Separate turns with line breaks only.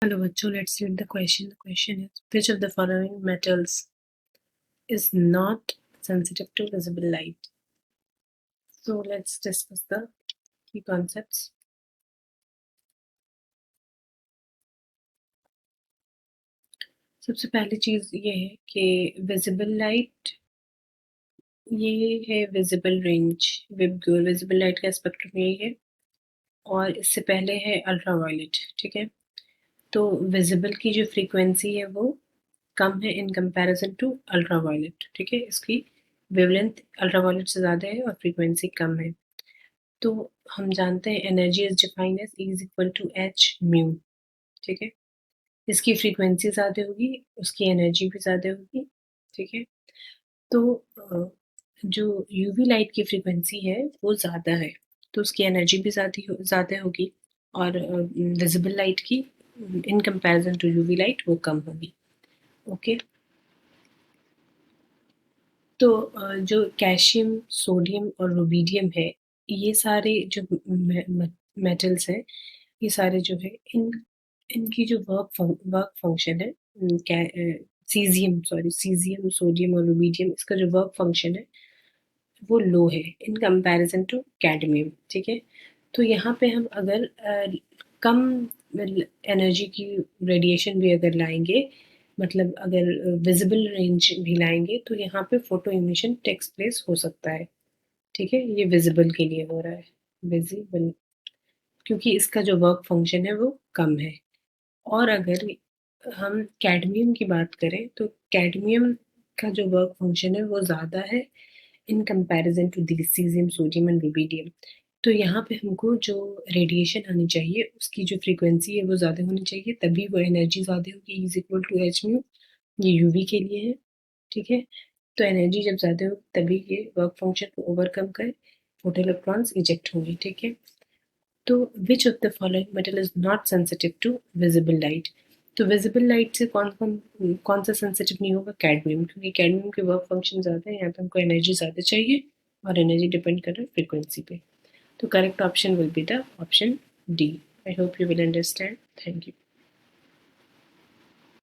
Hello bachcho, let's read the question. The question is, which of the following metals is not sensitive to visible light? So let's discuss the key concepts. सबसे पहली चीज ये है कि visible light, ये है visible range, visible light का spectrum यही है, और इससे पहले है अल्ट्रावायलेट। ठीक है, तो विजिबल की जो फ्रीक्वेंसी है वो कम है इन कंपैरिजन टू अल्ट्रावायलेट। ठीक है, इसकी वेवलेंथ अल्ट्रावायलेट से ज़्यादा है और फ्रीक्वेंसी कम है। तो हम जानते हैं energy is defined as E is equal to H mu. ठीक है, इसकी फ्रीक्वेंसी ज़्यादा होगी, उसकी एनर्जी भी ज़्यादा होगी। ठीक है, तो जो यूवी लाइट की फ्रीक्वेंसी है वो ज़्यादा है, तो उसकी एनर्जी भी ज़्यादा होगी, और विजिबल लाइट की in comparison to UV light वो कम होगी। ओके, तो जो कैल्शियम, सोडियम और रुबीडियम है, ये सारे जो मेटल्स हैं, ये सारे जो है इनकी जो वर्क फंक्शन है, सीजियम, सोडियम और रुबीडियम, इसका जो वर्क फंक्शन है वो लो है इन कंपैरिजन टू कैडमियम। ठीक है, तो यहाँ पे हम अगर कम एनर्जी की रेडिएशन भी अगर लाएंगे, मतलब अगर विजिबल रेंज भी लाएंगे, तो यहाँ पे फोटो इमिशन टेक्स प्लेस हो सकता है। ठीक है, ये विजिबल के लिए हो रहा है, विजिबल, क्योंकि इसका जो वर्क फंक्शन है वो कम है। और अगर हम कैडमियम की बात करें, तो कैडमियम का जो वर्क फंक्शन है वो ज़्यादा है in comparison to the caesium, sodium and rubidium. तो यहाँ पे हमको जो रेडिएशन आनी चाहिए उसकी जो फ्रीक्वेंसी है वो ज़्यादा होनी चाहिए, तभी वो एनर्जी ज़्यादा होगी। Is equal to H mu, ये यूवी के लिए है। ठीक है, तो एनर्जी जब ज़्यादा हो तभी ये वर्क फंक्शन को ओवरकम कर फोटो इलेक्ट्रॉन्स इजेक्ट होंगे। ठीक है, तो which of the following metal is not sensitive to visible light? तो विजिबल लाइट से कौन सा सेंसिटिव नहीं होगा? कैडमियम, क्योंकि कैडमियम के वर्क फंक्शन ज़्यादा है, यहाँ पे हमको एनर्जी ज़्यादा चाहिए, और एनर्जी डिपेंड कर रहा है फ्रीक्वेंसी पे। तो correct option will be the option D. I hope you will understand. Thank you.